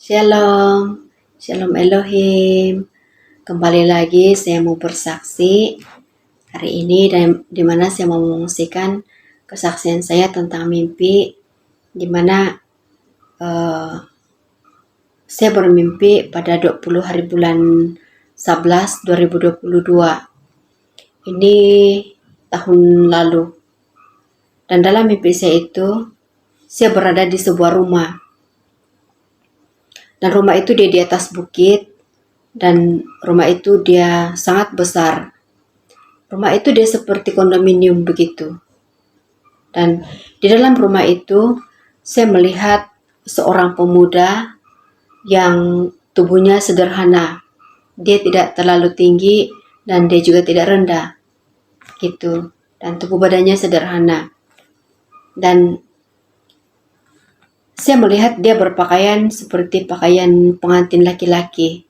Shalom, Shalom Elohim. Kembali lagi saya mau bersaksi hari ini di mana saya mau mengungsikan kesaksian saya tentang mimpi di mana saya bermimpi pada 20 hari bulan 11 2022. Ini tahun lalu. Dan dalam mimpi saya itu saya berada di sebuah rumah. Dan rumah itu dia di atas bukit, dan rumah itu dia sangat besar. Rumah itu dia seperti kondominium begitu. Dan di dalam rumah itu saya melihat seorang pemuda yang tubuhnya sederhana. Dia tidak terlalu tinggi dan dia juga tidak rendah. Gitu. Dan tubuh badannya sederhana. Dan saya melihat dia berpakaian seperti pakaian pengantin laki-laki.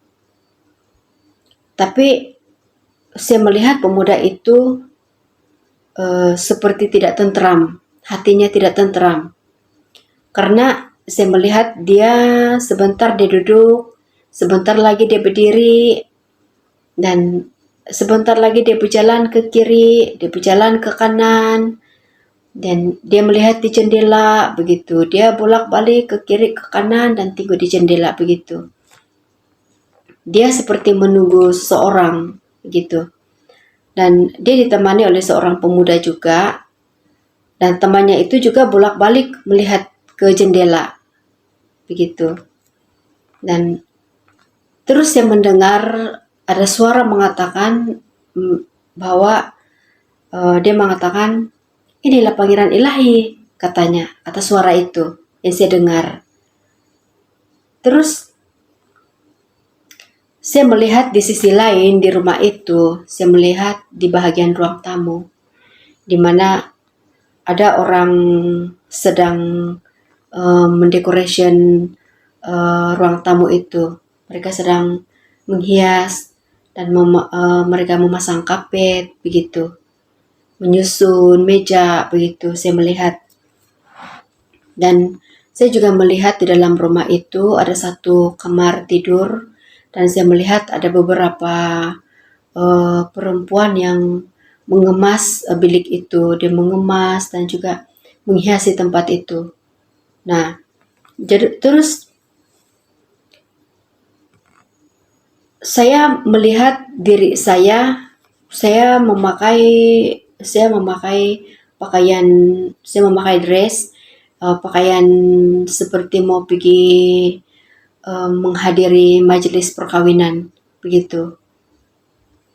Tapi saya melihat pemuda itu seperti tidak tentram, hatinya tidak tentram. Karena saya melihat dia sebentar dia duduk, sebentar lagi dia berdiri, dan sebentar lagi dia berjalan ke kiri, dia berjalan ke kanan, dan dia melihat di jendela begitu. Dia bolak-balik ke kiri ke kanan dan tengok di jendela begitu. Dia seperti menunggu seseorang begitu. Dan dia ditemani oleh seorang pemuda juga. Dan temannya itu juga bolak-balik melihat ke jendela begitu. Dan terus saya mendengar ada suara mengatakan bahwa dia mengatakan, "Inilah panggilan ilahi," katanya, kata suara itu yang saya dengar. Terus saya melihat di sisi lain di rumah itu, saya melihat di bahagian ruang tamu, di mana ada orang sedang mendekorasi ruang tamu itu. Mereka sedang menghias dan mereka memasang kapet begitu. Menyusun meja begitu saya melihat. Dan saya juga melihat di dalam rumah itu ada satu kamar tidur, dan saya melihat ada beberapa perempuan yang mengemas bilik itu. Dia mengemas dan juga menghiasi tempat itu. Nah, jadi terus saya melihat diri saya memakai pakaian, saya memakai dress, pakaian seperti mau pergi menghadiri majelis perkawinan begitu.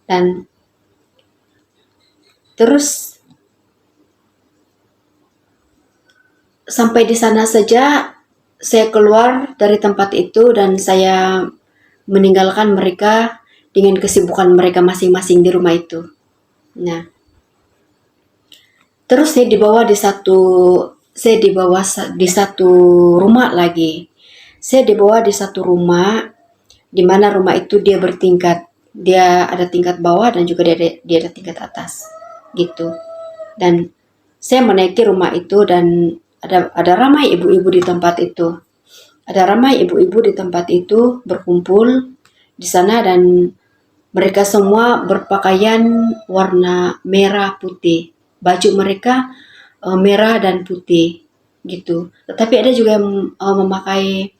Dan terus sampai di sana saja saya keluar dari tempat itu dan saya meninggalkan mereka dengan kesibukan mereka masing-masing di rumah itu. Nah, terus saya dibawa di satu rumah lagi. Saya dibawa di satu rumah, di mana rumah itu dia bertingkat. Dia ada tingkat bawah dan juga dia ada tingkat atas, gitu. Dan saya menaiki rumah itu dan ada ramai ibu-ibu di tempat itu. Ada ramai ibu-ibu di tempat itu berkumpul di sana, dan mereka semua berpakaian warna merah putih. Baju mereka merah dan putih gitu. Tetapi ada juga yang memakai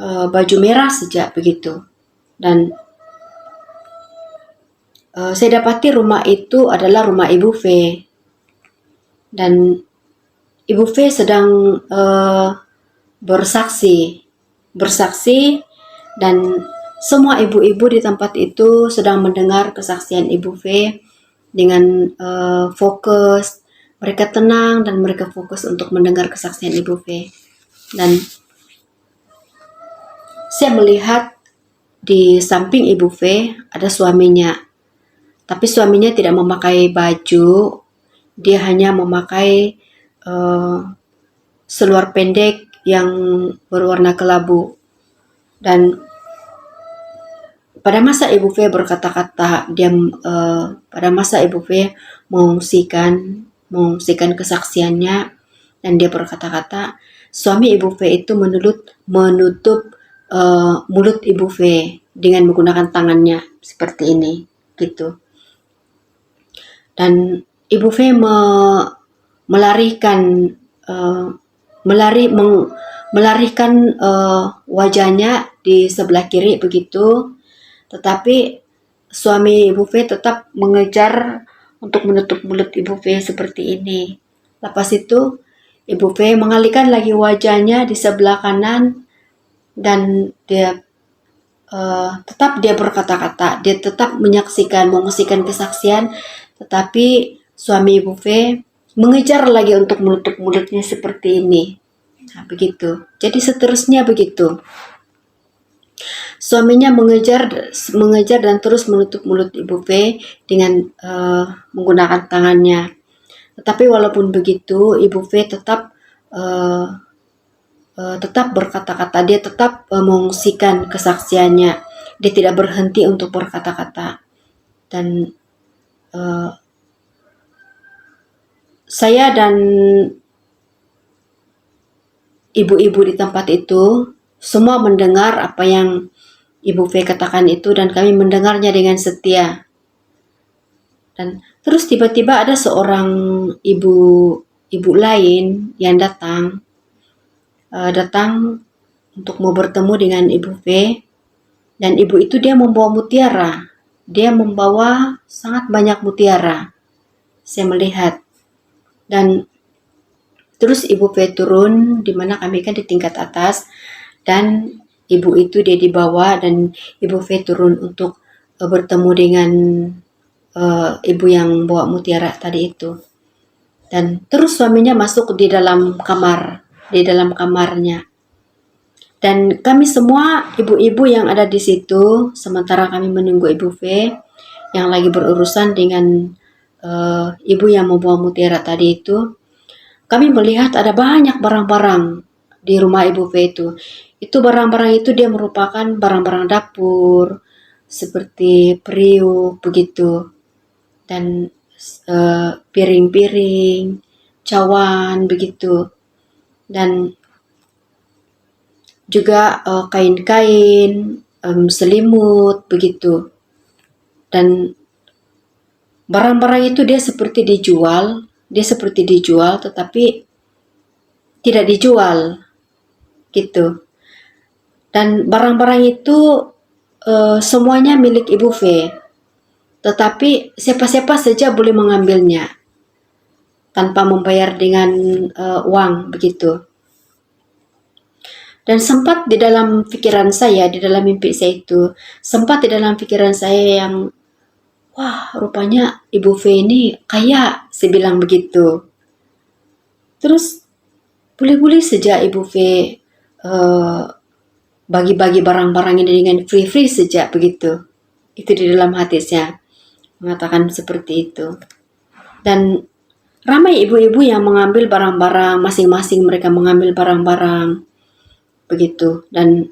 baju merah saja begitu. Dan saya dapati rumah itu adalah rumah Ibu V. Dan Ibu V sedang bersaksi, dan semua ibu-ibu di tempat itu sedang mendengar kesaksian Ibu V dengan fokus. Mereka tenang dan mereka fokus untuk mendengar kesaksian Ibu V. Dan saya melihat di samping Ibu V ada suaminya. Tapi suaminya tidak memakai baju, dia hanya memakai seluar pendek yang berwarna kelabu. Dan pada masa Ibu V berkata-kata, pada masa Ibu V mengungsikan kesaksiannya, dan dia berkata-kata, suami Ibu V itu menutup mulut Ibu V dengan menggunakan tangannya seperti ini, gitu. Dan Ibu V melarikan uh, melarikan wajahnya di sebelah kiri begitu, tetapi suami Ibu V tetap mengejar untuk menutup mulut Ibu V seperti ini. Lepas itu Ibu V mengalihkan lagi wajahnya di sebelah kanan dan dia tetap dia berkata-kata, dia tetap menyaksikan kesaksian, tetapi suami Ibu V mengejar lagi untuk menutup mulutnya seperti ini. Nah, begitu. Jadi seterusnya begitu. Suaminya mengejar dan terus menutup mulut Ibu V dengan menggunakan tangannya. Tetapi walaupun begitu, Ibu V tetap berkata-kata, dia tetap mengungsikan kesaksiannya, dia tidak berhenti untuk berkata-kata. Dan saya dan ibu-ibu di tempat itu semua mendengar apa yang Ibu V katakan itu, dan kami mendengarnya dengan setia. Dan terus tiba-tiba ada seorang ibu lain yang datang untuk mau bertemu dengan Ibu V, dan ibu itu dia membawa mutiara. Dia membawa sangat banyak mutiara. Saya melihat. Dan terus Ibu V turun, di mana kami kan di tingkat atas, dan ibu itu dia dibawa, dan Ibu V turun untuk bertemu dengan ibu yang bawa mutiara tadi itu. Dan terus suaminya masuk di dalam kamarnya. Dan kami semua ibu-ibu yang ada di situ, sementara kami menunggu Ibu V yang lagi berurusan dengan ibu yang membawa mutiara tadi itu, kami melihat ada banyak barang-barang di rumah Ibu V itu. Itu barang-barang itu dia merupakan barang-barang dapur, seperti periuk begitu, dan piring-piring, cawan begitu, dan juga kain-kain, selimut begitu. Dan barang-barang itu dia seperti dijual, tetapi tidak dijual gitu. Dan barang-barang itu semuanya milik Ibu V, tetapi siapa-siapa saja boleh mengambilnya tanpa membayar dengan uang begitu. Dan sempat di dalam pikiran saya, di dalam mimpi saya itu, sempat di dalam pikiran saya yang, wah rupanya Ibu V ini kaya, saya bilang begitu. Terus boleh-boleh saja Ibu V bagi-bagi barang-barang ini dengan free-free saja begitu. Itu di dalam hati saya mengatakan seperti itu. Dan ramai ibu-ibu yang mengambil barang-barang, masing-masing mereka mengambil barang-barang begitu. Dan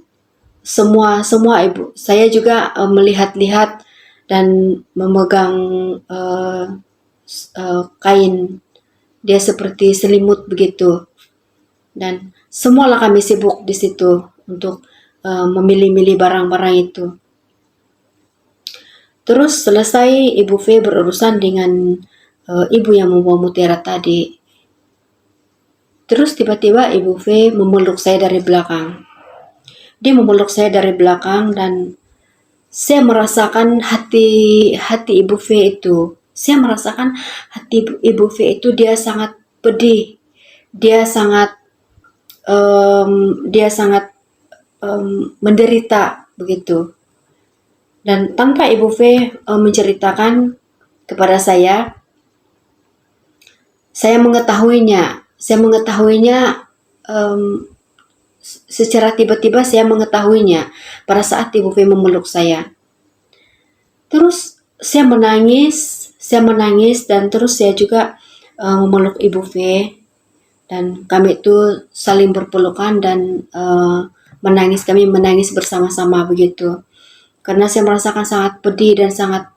semua ibu, saya juga melihat-lihat dan memegang kain, dia seperti selimut begitu. Dan semualah kami sibuk di situ untuk memilih-milih barang-barang itu. Terus selesai Ibu V berurusan dengan ibu yang membawa mutiara tadi. Terus tiba-tiba Ibu V memeluk saya dari belakang. Dia memeluk saya dari belakang, dan saya merasakan hati Ibu V itu. Saya merasakan hati Ibu V itu dia sangat pedih. Dia sangat menderita begitu. Dan tanpa Ibu V menceritakan kepada saya mengetahuinya. Secara tiba-tiba saya mengetahuinya pada saat Ibu V memeluk saya. Terus saya menangis dan terus saya juga memeluk Ibu V, dan kami itu saling berpelukan dan menangis. Kami menangis bersama-sama begitu, karena saya merasakan sangat pedih dan sangat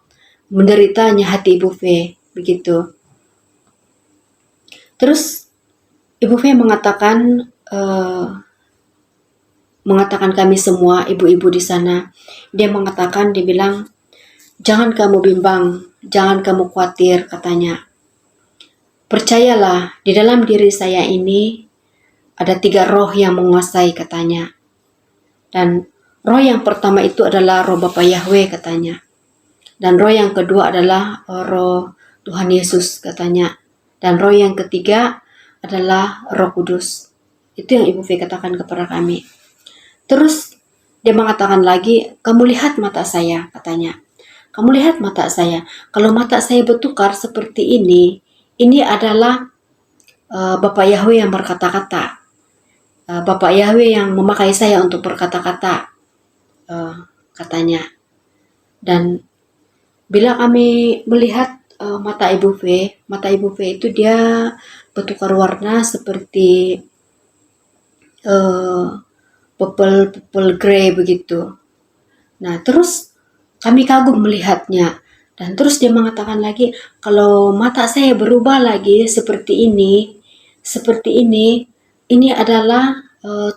menderitanya hati Ibu V begitu. Terus Ibu V mengatakan, mengatakan kami semua ibu-ibu di sana. Dia mengatakan, dia bilang, jangan kamu bimbang, jangan kamu khawatir, katanya. Percayalah, di dalam diri saya ini ada 3 roh yang menguasai, katanya. Dan roh yang pertama itu adalah roh Bapa Yahweh, katanya. Dan roh yang kedua adalah roh Tuhan Yesus, katanya. Dan roh yang ketiga adalah Roh Kudus. Itu yang Ibu V katakan kepada kami. Terus dia mengatakan lagi, kamu lihat mata saya, katanya. Kamu lihat mata saya. Kalau mata saya bertukar seperti ini adalah Bapak Yahweh yang berkata-kata. Bapak Yahweh yang memakai saya untuk berkata-kata, katanya. Dan bila kami melihat mata Ibu V itu dia bertukar warna seperti purple grey begitu. Nah, terus kami kagum melihatnya. Dan terus dia mengatakan lagi, kalau mata saya berubah lagi seperti ini adalah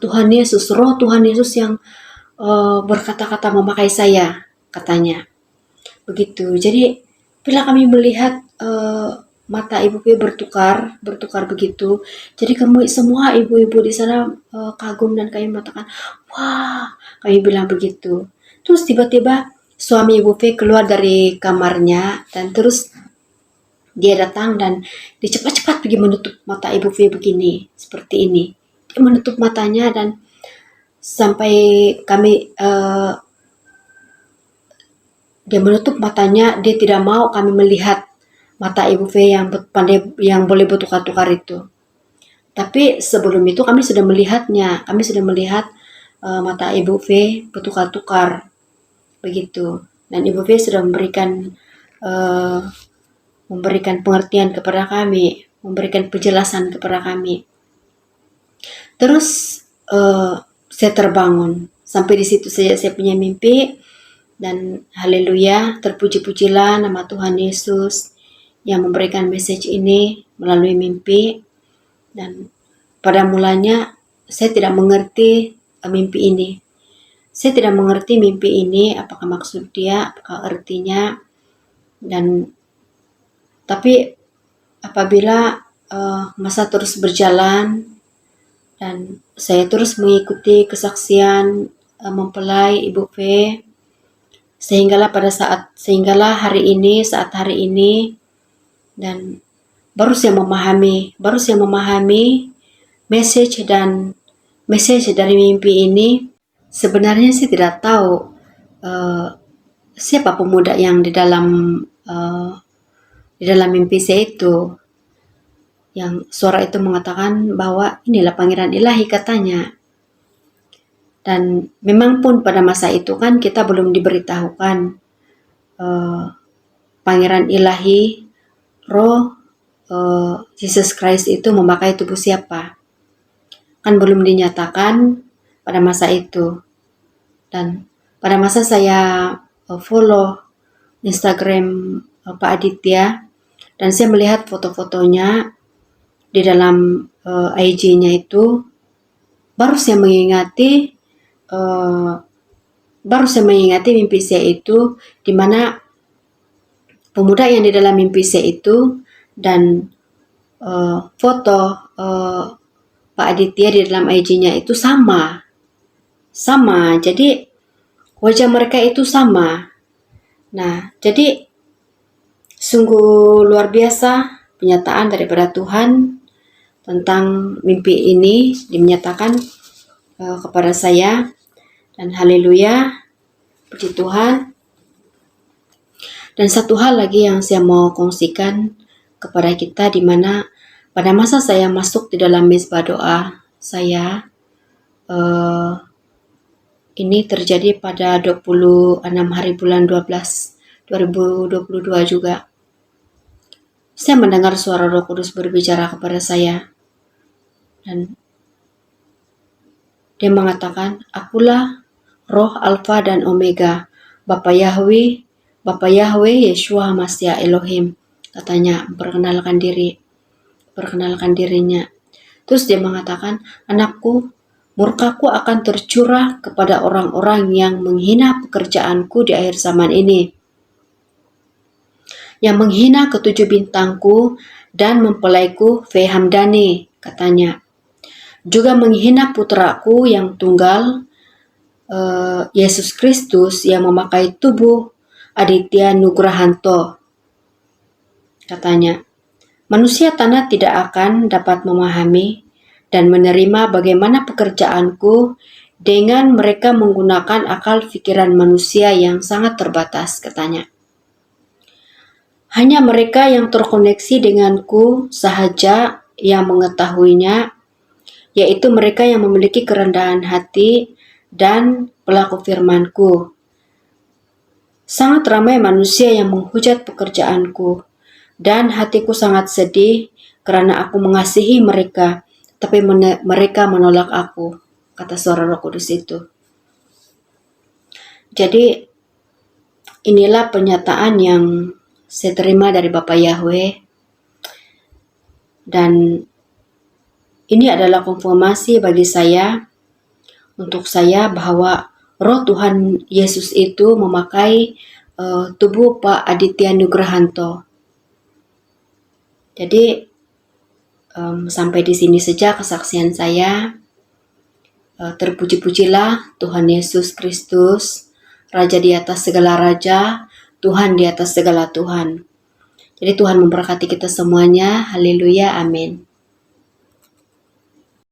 Tuhan Yesus, roh Tuhan Yesus yang berkata-kata memakai saya, katanya. Begitu. Jadi bila kami melihat mata Ibu V bertukar begitu, jadi kami semua ibu-ibu di sana kagum dan kami mengatakan, wah, kami bilang begitu. Terus tiba-tiba suami Ibu V keluar dari kamarnya dan terus dia datang dan dia cepat-cepat pergi menutup mata Ibu V begini, seperti ini. Dia menutup matanya dan sampai kami dia menutup matanya, dia tidak mau kami melihat mata Ibu V yang pandai, yang boleh bertukar-tukar itu. Tapi sebelum itu kami sudah melihatnya, kami sudah melihat mata Ibu V bertukar-tukar begitu. Dan Ibu V sudah memberikan pengertian kepada kami, memberikan penjelasan kepada kami. Terus saya terbangun. Sampai di situ saja saya punya mimpi. Dan haleluya, terpuji-pujilah nama Tuhan Yesus yang memberikan message ini melalui mimpi. Dan pada mulanya saya tidak mengerti mimpi ini. Saya tidak mengerti mimpi ini, apakah maksud dia, apakah artinya. Dan tapi apabila masa terus berjalan dan saya terus mengikuti kesaksian mempelai Ibu V, sehinggalah hari ini, dan baru saya memahami message dari mimpi ini. Sebenarnya saya tidak tahu siapa pemuda yang di dalam mimpi saya itu, yang suara itu mengatakan bahwa inilah pangeran ilahi, katanya. Dan memang pun pada masa itu kan kita belum diberitahukan pangeran ilahi, roh Jesus Christ itu memakai tubuh siapa. Kan belum dinyatakan pada masa itu. Dan pada masa saya follow Instagram Pak Aditya, dan saya melihat foto-fotonya di dalam IG-nya itu, baru saya mengingati mimpi saya itu, di mana pemuda yang di dalam mimpi saya itu dan foto Pak Aditya di dalam IG-nya itu sama. Jadi wajah mereka itu sama. Nah, jadi sungguh luar biasa penyataan daripada Tuhan tentang mimpi ini dinyatakan kepada saya. Dan haleluya, puji Tuhan. Dan satu hal lagi yang saya mau kongsikan kepada kita, di mana pada masa saya masuk di dalam mezbah doa saya, ini terjadi pada 26 hari bulan 12 2022 juga. Saya mendengar suara Roh Kudus berbicara kepada saya. Dan dia mengatakan, akulah Roh Alfa dan Omega, Bapa Yahweh, Yeshua Masya Elohim, katanya, perkenalkan dirinya. Terus dia mengatakan, anakku, murkaku akan tercurah kepada orang-orang yang menghina pekerjaanku di akhir zaman ini, yang menghina ketujuh bintangku dan mempelaiku Fehamdani, katanya. Juga menghina putraku yang tunggal, Yesus Kristus, yang memakai tubuh Aditya Nugrahanto, katanya. Manusia tanah tidak akan dapat memahami dan menerima bagaimana pekerjaanku dengan mereka menggunakan akal pikiran manusia yang sangat terbatas, katanya. Hanya mereka yang terkoneksi denganku sahaja yang mengetahuinya, yaitu mereka yang memiliki kerendahan hati dan pelaku firmanku. Sangat ramai manusia yang menghujat pekerjaanku, dan hatiku sangat sedih karena aku mengasihi mereka, tapi mereka menolak aku, kata suara Roh Kudus itu. Jadi inilah penyataan yang saya terima dari Bapak Yahweh, dan ini adalah konfirmasi bagi saya, untuk saya, bahwa Roh Tuhan Yesus itu memakai tubuh Pak Aditya Nugrahanto. Jadi sampai di sini saja kesaksian saya. Terpuji-pujilah Tuhan Yesus Kristus, Raja di atas segala raja, Tuhan di atas segala Tuhan. Jadi Tuhan memberkati kita semuanya. Haleluya, amin.